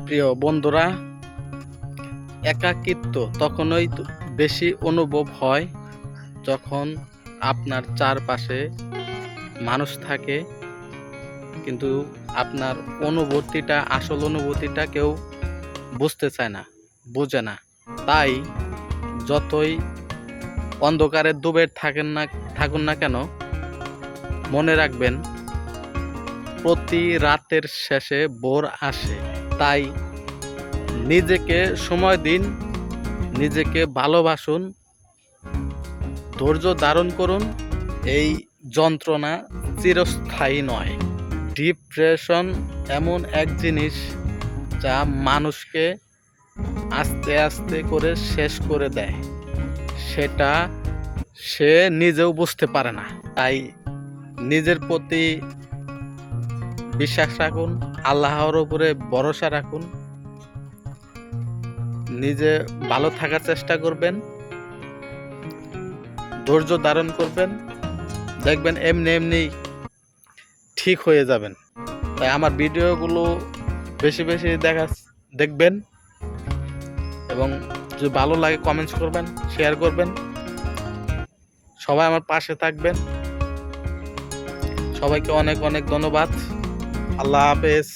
প্রিয় বন্ধুরা, একাকিত্ব তখনই বেশি অনুভব হয় যখন আপনার চারপাশে মানুষ থাকে, কিন্তু আপনার আসল অনুভূতিটা কেউ বুঝতে চায় না, বোঝে না। তাই যতই অন্ধকারে ডুবে থাকুন না কেন, মনে রাখবেন প্রতি রাতের শেষে ভোর আসে। তাই নিজেকে সময় দিন, নিজেকে ভালোবাসুন, ধৈর্য ধারণ করুন। এই যন্ত্রণা চিরস্থায়ী নয়। ডিপ্রেশন এমন এক জিনিস যা মানুষকে আস্তে আস্তে করে শেষ করে দেয়, সেটা সে নিজেও বুঝতে পারে না। তাই নিজের প্রতি বিশ্বাস রাখুন, আল্লাহর উপরে ভরসা রাখুন, নিজে ভালো থাকার চেষ্টা করবেন, ধৈর্য ধারণ করবেন, দেখবেন এমনি এমনি ঠিক হয়ে যাবেন। তাই আমার ভিডিওগুলো বেশি বেশি দেখবেন এবং যদি ভালো লাগে কমেন্টস করবেন, শেয়ার করবেন। সবাই আমার পাশে থাকবেন। সবাইকে অনেক অনেক ধন্যবাদ। আল্লাহ হাফেজ।